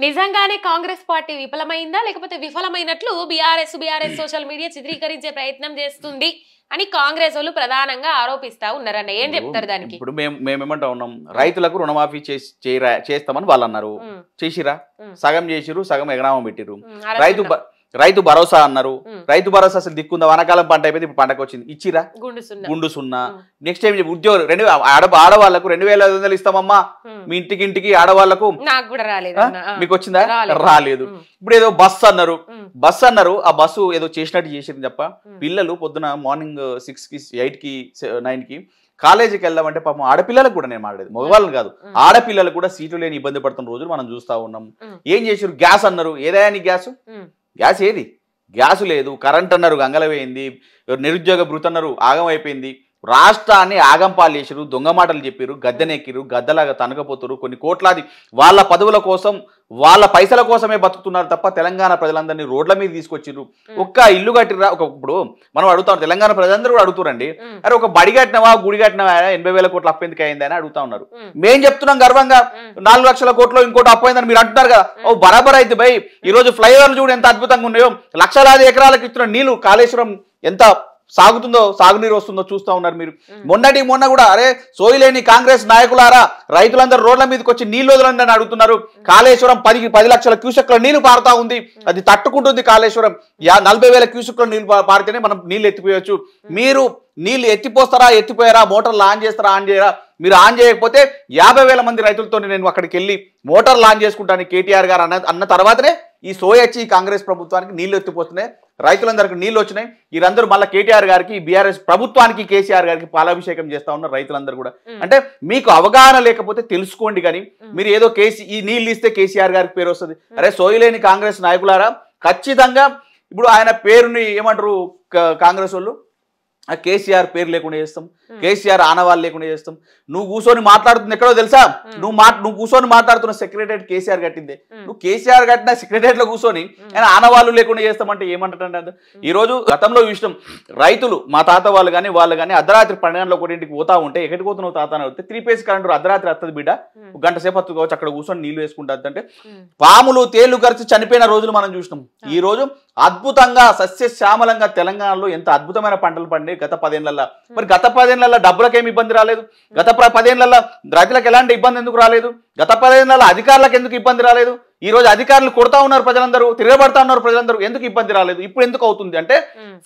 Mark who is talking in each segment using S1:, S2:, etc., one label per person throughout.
S1: నిజంగానే కాంగ్రెస్ పార్టీ విఫలమైందా లేకపోతే విఫలమైనట్లు BRS social media చిత్రీకరించే ప్రయత్నం చేస్తుంది అని కాంగ్రెస్ వాళ్ళు ప్రధానంగా ఆరోపిస్తా ఉన్నారన్న ఏం చెప్తారు దానికి?
S2: ఇప్పుడు మేమేమంటా ఉన్నాం, రైతులకు రుణమాఫీ చేస్తామని వాళ్ళు అన్నారు. చేసిరా? సగం చేసిరు, సగం ఎగనామం పెట్టిరు. రైతు భరోసా అన్నారు. రైతు భరోసా అసలు దిక్కుందా? వానాకాలం పంట అయిపోయింది, ఇప్పుడు పంటకు వచ్చింది. ఇచ్చిరా? గుండు సున్నా. నెక్స్ట్ ఏం ఉద్యోగం ఆడవాళ్లకు 2500 ఇస్తామమ్మా మీ ఇంటికి ఆడవాళ్లకు. మీకు వచ్చిందా? రాలేదు. ఇప్పుడు ఏదో బస్ అన్నారు. ఆ బస్సు ఏదో చేసినట్టు చేసింది తప్ప పిల్లలు పొద్దున మార్నింగ్ 6కి 8కి 9కి కాలేజీకి వెళ్దామంటే పాపం ఆడపిల్లలకు కూడా నేను మాట్లాడేది, మగవాళ్ళని కాదు, ఆడపిల్లలకు కూడా సీట్లు లేని ఇబ్బంది పడుతున్న రోజులు మనం చూస్తా ఉన్నాం. ఏం చేసారు? గ్యాస్ అన్నారు. ఏదైనా నీ గ్యాస్ ఏది? గ్యాస్ లేదు. కరెంట్ అన్నారు, గంగలవేయింది. నిరుద్యోగ భృతి అన్నారు, ఆగం అయిపోయింది. రాష్ట్రాన్ని ఆగంపాలు చేసిరు, దొంగ మాటలు చెప్పారు, గద్దెనెక్కిరు, గద్దలాగా తనకపోతారు. కొన్ని కోట్లాది వాళ్ళ పదవుల కోసం, వాళ్ళ పైసల కోసమే బతుకుతున్నారు తప్ప తెలంగాణ ప్రజలందరినీ రోడ్ల మీద తీసుకొచ్చిర్రు. ఒక్క ఇల్లు కట్టిరా? ఇప్పుడు మనం అడుగుతాం, తెలంగాణ ప్రజలందరూ కూడా అడుగుతారండి, అరే ఒక బడి కట్టినవా, గుడి కట్టినవా, 80,000 కోట్ల అప్పు ఎందుకు అయింది అని అడుగుతా ఉన్నారు. మేం చెప్తున్నాం గర్వంగా 4 లక్షల కోట్లు ఇంకోటి అప్పు అయిందని మీరు అంటున్నారు కదా. ఓ బరాబర్ అయితే భయ్, ఈ రోజు ఫ్లైఓవర్లు చూడు ఎంత అద్భుతంగా ఉన్నాయో. లక్షలాది ఎకరాలకు ఇస్తున్న నీళ్లు, కాళేశ్వరం ఎంత సాగుతుందో, సాగునీరు వస్తుందో చూస్తూ ఉన్నారు మీరు. మొన్న కూడా అరే సోయిలేని కాంగ్రెస్ నాయకులారా, రైతులందరూ రోడ్ల మీదకి వచ్చి నీళ్ళు వదలండి అని అడుగుతున్నారు. కాళేశ్వరం 10 లక్షల క్యూసెక్ల నీళ్లు పారుతా ఉంది, అది తట్టుకుంటుంది. కాళేశ్వరం 40,000 క్యూసెక్ల నీళ్లు పారితేనే మనం నీళ్లు ఎత్తిపోయొచ్చు. మీరు నీళ్లు ఎత్తిపోస్తారా? ఎత్తిపోయారా? మోటార్లు ఆన్ చేస్తారా? ఆన్ చేయరా? మీరు ఆన్ చేయకపోతే 50,000 మంది రైతులతో నేను అక్కడికి వెళ్ళి మోటార్లు ఆన్ చేసుకుంటాను కేటీఆర్ గారు అన్న తర్వాతనే ఈ సోయచ్చి కాంగ్రెస్ ప్రభుత్వానికి నీళ్లు ఎత్తిపోతున్నాయి, రైతులందరికీ నీళ్లు వచ్చినాయి. వీరందరూ మళ్ళీ కేటీఆర్ గారికి, బీఆర్ఎస్ ప్రభుత్వానికి, కేసీఆర్ గారికి పాలాభిషేకం చేస్తా ఉన్నారు రైతులందరూ కూడా. అంటే మీకు అవగాహన లేకపోతే తెలుసుకోండి, కానీ మీరు ఏదో ఈ నీళ్ళు ఇస్తే కేసీఆర్ గారికి పేరు వస్తుంది. అరే సోయలేని కాంగ్రెస్ నాయకులారా, ఖచ్చితంగా ఇప్పుడు ఆయన పేరుని ఏమంటారు కాంగ్రెస్ వాళ్ళు, కేసీఆర్ పేరు లేకుండా చేస్తాం, కేసీఆర్ ఆనవాళ్ళు లేకుండా చేస్తాం. నువ్వు కూర్చొని మాట్లాడుతుంది ఎక్కడో తెలుసా? నువ్వు కూర్చొని మాట్లాడుతున్న సెక్రటరియట్ కేసీఆర్ కట్టిందే. నువ్వు కేసీఆర్ కట్టిన సెక్రటరియట్ లో కూర్చొని ఆయన ఆనవాళ్ళు లేకుండా చేస్తామంటే ఏమంటారంటే, ఈ రోజు గతంలో విషయం రైతులు, మా తాత వాళ్ళు కానీ అర్ధరాత్రి 12:01 పోతా ఉంటే, ఎక్కడికి పోతున్నావు తాత అని వస్తే 3 ఫేజ్ కరెంటు అర్ధరాత్రి వస్తుంది బిడ్డ, గంట సేపు వస్తుంది కావచ్చు, అక్కడ కూర్చొని నీళ్లు వేసుకుంటుంది అంటే పాములు తేళ్లు కరిచి చనిపోయిన రోజులు మనం చూసినాం. ఈ రోజు అద్భుతంగా సస్యశ్యామలంగా తెలంగాణలో ఎంత అద్భుతమైన పంటలు పండి గత 10 ఏళ్లలో. మరి గత 10 ఏళ్లలో డబ్బులకేమి ఇబ్బంది రాలేదు? గత 10 ఏళ్లలో రైతులకు ఎలాంటి ఇబ్బంది ఎందుకు రాలేదు? గత 10 ఏళ్లలో అధికారులకు ఎందుకు ఇబ్బంది రాలేదు? ఈ రోజు అధికారులు కొడతా ఉన్నారు ప్రజలందరూ, తిరగబడతా ఉన్నారు ప్రజలందరూ, ఎందుకు ఇబ్బంది రాలేదు? ఇప్పుడు ఎందుకు అవుతుంది అంటే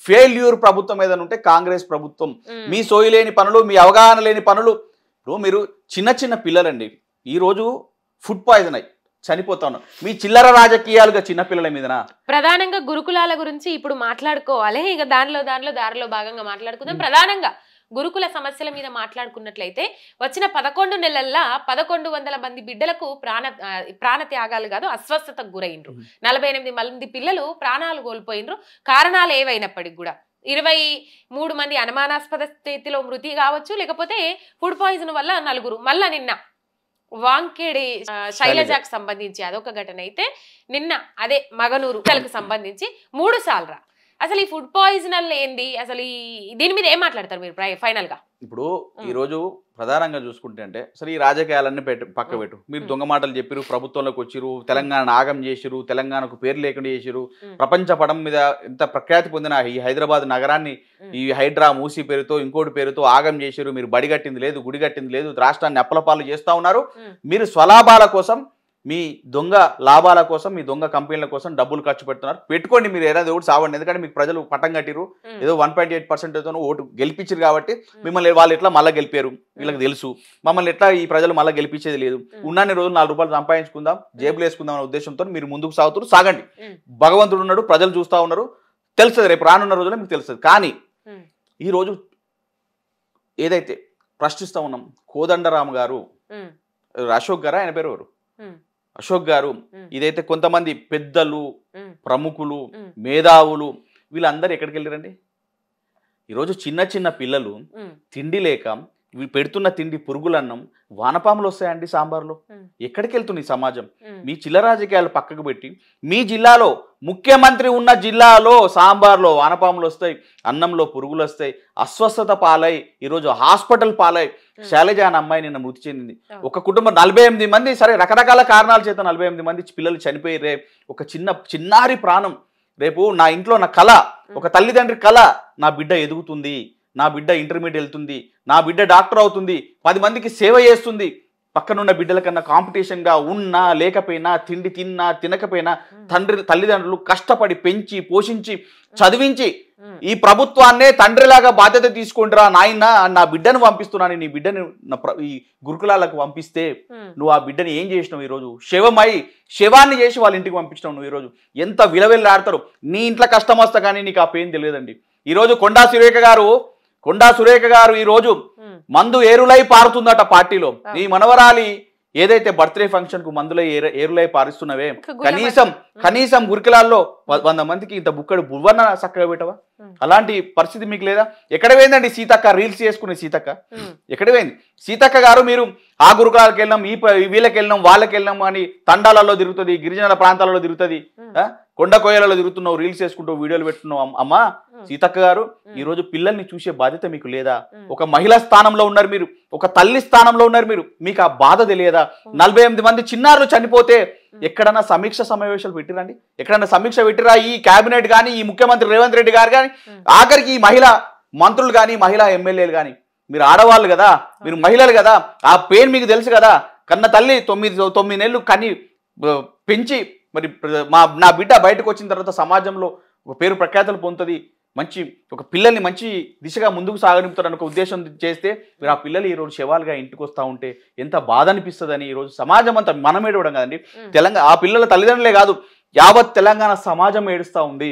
S2: ఫెయిల్యూర్ ప్రభుత్వం ఏదైనా ఉంటే కాంగ్రెస్ ప్రభుత్వం. మీ సోయి లేని పనులు, మీ అవగాహన లేని పనులు. మీరు చిన్న పిల్లలండి, ఈ రోజు ఫుడ్ పాయిజన్ అయ్యి చనిపోతా ఉన్నారు. మీ చిల్లర రాజకీయాలుగా చిన్నపిల్లల మీదనా?
S1: ప్రధానంగా గురుకులాల గురించి ఇప్పుడు మాట్లాడుకోవాలి. ఇక దారిలో భాగంగా మాట్లాడుకుందాం. ప్రధానంగా గురుకుల సమస్యల మీద మాట్లాడుకున్నట్లయితే వచ్చిన 11 నెలల్లో 1100 మంది బిడ్డలకు ప్రాణ త్యాగాలు కాదు, అస్వస్థతకు గురైండ్రు. 48 మంది పిల్లలు ప్రాణాలు కోల్పోయినరు. కారణాలు ఏవైనప్పటికీ కూడా 23 మంది అనుమానాస్పద స్థితిలో మృతి కావచ్చు, లేకపోతే ఫుడ్ పాయిజన్ వల్ల 4. మళ్ళా నిన్న వాంకేడి శైలజకు సంబంధించి అదొక ఘటన అయితే, నిన్న అదే మగనూరుకు సంబంధించి 3 సార్లు. అసలు ఈ ఫుడ్ పాయిజన్ ఏంది? అసలు దీని మీద ఏం మాట్లాడతారు మీరు ఫైనల్ గా?
S2: ఇప్పుడు ఈ రోజు ప్రధానంగా చూసుకుంటే అంటే సరే ఈ రాజకీయాలన్నీ పక్క పెట్టు. మీరు దొంగ మాటలు చెప్పిరు, ప్రభుత్వంలోకి వచ్చిరు, తెలంగాణ ఆగం చేసిరు, తెలంగాణకు పేరు లేకుండా చేసిరు. ప్రపంచ పటం మీద ఎంత ప్రఖ్యాతి పొందిన ఈ హైదరాబాద్ నగరాన్ని ఈ హైడ్రా మూసి పేరుతో ఇంకోటి పేరుతో ఆగం చేసిరు. మీరు బడి కట్టింది లేదు, గుడి కట్టింది లేదు, రాష్ట్రాన్ని అప్పలపాలు చేస్తా ఉన్నారు. మీరు స్వలాభాల కోసం, మీ దొంగ లాభాల కోసం, మీ దొంగ కంపెనీల కోసం డబ్బులు ఖర్చు పెడుతున్నారు. పెట్టుకోండి, మీరు ఏదైనా ఓటు సావండి. ఎందుకంటే మీకు ప్రజలు పట్టం కట్టిరు, ఏదో 1.8% ఓటు గెలిపించారు కాబట్టి మిమ్మల్ని వాళ్ళు ఎట్లా మళ్ళీ గెలిపారు వీళ్ళకి తెలుసు. మమ్మల్ని ఎట్లా ఈ ప్రజలు మళ్ళీ గెలిపించేది లేదు. ఉన్నన్ని రోజులు 4 రూపాయలు సంపాదించుకుందాం, జేబులు వేసుకుందాం అనే ఉద్దేశంతో మీరు ముందుకు సాగండి. భగవంతుడు ఉన్నాడు, ప్రజలు చూస్తూ ఉన్నారు, తెలుస్తుంది. రేపు రానున్న రోజుల్లో మీకు తెలుస్తుంది. కానీ ఈరోజు ఏదైతే ప్రశ్నిస్తూ ఉన్నాం, కోదండరామ్ గారు, అశోక్ గారు, ఆయన పేరు ఎవరు, అశోక్ గారు, ఇదైతే కొంతమంది పెద్దలు, ప్రముఖులు, మేధావులు వీళ్ళందరూ ఎక్కడికి వెళ్ళారండి? ఈరోజు చిన్న పిల్లలు తిండి లేక ఇవి పెడుతున్న తిండి పురుగులన్నం వానపాములు వస్తాయండి సాంబార్లో. ఎక్కడికి వెళ్తుంది సమాజం? మీ చిల్ల రాజకీయాలు పక్కకు పెట్టి మీ జిల్లాలో ముఖ్యమంత్రి ఉన్న జిల్లాలో సాంబార్లో వానపాములు వస్తాయి, అన్నంలో పురుగులు వస్తాయి, అస్వస్థత పాలై ఈరోజు హాస్పిటల్ పాలై శైలజ అనే అమ్మాయి నిన్న మృతి చెందింది. ఒక కుటుంబం 48 మంది, సరే రకరకాల కారణాల చేత 48 మంది పిల్లలు చనిపోయి ఒక చిన్నారి ప్రాణం. రేపు నా ఇంట్లో నా కళ, ఒక తల్లిదండ్రి కళ, నా బిడ్డ ఎదుగుతుంది, నా బిడ్డ ఇంటర్మీడియట్ వెళ్తుంది, నా బిడ్డ డాక్టర్ అవుతుంది, 10 మందికి సేవ చేస్తుంది, పక్కనున్న బిడ్డల కన్నా కాంపిటీషన్గా ఉన్నా లేకపోయినా, తిండి తిన్నా తినకపోయినా తల్లిదండ్రులు కష్టపడి పెంచి పోషించి చదివించి ఈ ప్రభుత్వాన్నే తండ్రిలాగా బాధ్యత తీసుకుంటారా నాయన, నా బిడ్డను పంపిస్తున్నాను, నీ బిడ్డను ఈ గురుకులాలకు పంపిస్తే నువ్వు ఆ బిడ్డని ఏం చేసినావు? ఈరోజు శవాన్ని చేసి వాళ్ళ ఇంటికి పంపించినావు. నువ్వు ఈరోజు ఎంత విలవెల్లాడతారు. నీ ఇంట్లో కష్టం వస్తా కానీ నీకు ఆ పెయిన్ తెలియదండి. ఈరోజు కొండా సురేఖ గారు ఈరోజు మందు ఏరులై పారుతుందట పార్టీలో. ఈ మనవరాలి ఏదైతే బర్త్డే ఫంక్షన్ కు మందులై ఏరులై పారిస్తున్నవే, కనీసం గురికలాల్లో 100 మందికి ఇంత బుక్కడు బువ్వన్న చక్కగా పెట్టవా? అలాంటి పరిస్థితి మీకు లేదా? ఎక్కడ పోయిందండి సీతక్క? రీల్స్ చేసుకునే సీతక్క ఎక్కడ పోయింది? సీతక్క గారు మీరు ఆ గురుకులాలకు వెళ్ళినాం, వీళ్ళకి వెళ్ళినాం, వాళ్ళకి వెళ్ళినాం అని తండాలలో తిరుగుతుంది, గిరిజనుల ప్రాంతాలలో తిరుగుతుంది, కొండ కోయలలో తిరుగుతున్నావు, రీల్స్ చేసుకుంటూ వీడియోలు పెట్టున్నావు. అమ్మా సీతక్క గారు, ఈ రోజు పిల్లల్ని చూసే బాధ్యత మీకు లేదా? ఒక మహిళా స్థానంలో ఉన్నారు మీరు, ఒక తల్లి స్థానంలో ఉన్నారు మీరు, మీకు ఆ బాధ తెలియదా? 48 మంది చిన్నారులు చనిపోతే ఎక్కడన్నా సమీక్ష సమావేశాలు పెట్టిరండి? ఎక్కడన్నా సమీక్ష పెట్టిరా? ఈ కేబినెట్ కానీ, ఈ ముఖ్యమంత్రి రేవంత్ రెడ్డి గారు కానీ, ఆఖరికి ఈ మహిళా మంత్రులు కానీ, మహిళా ఎమ్మెల్యేలు కానీ, మీరు ఆడవాళ్ళు కదా, మీరు మహిళలు కదా, ఆ పెయిన్ మీకు తెలుసు కదా. కన్న తల్లి 9 నెలలు కని పెంచి మరి నా బిడ్డ బయటకు వచ్చిన తర్వాత సమాజంలో ఒక పేరు ప్రఖ్యాతలు పొందుతుంది, ఒక పిల్లల్ని మంచి దిశగా ముందుకు సాగనిపుతారని ఒక ఉద్దేశం చేస్తే మీరు ఆ పిల్లలు ఈరోజు శవాలుగా ఇంటికి వస్తూ ఉంటే ఎంత బాధ అనిపిస్తుందని ఈరోజు సమాజం అంతా మనం ఏడవడం కదండి. తెలంగాణ ఆ పిల్లల తల్లిదండ్రులే కాదు, యావత్ తెలంగాణ సమాజం ఏడుస్తూ ఉంది.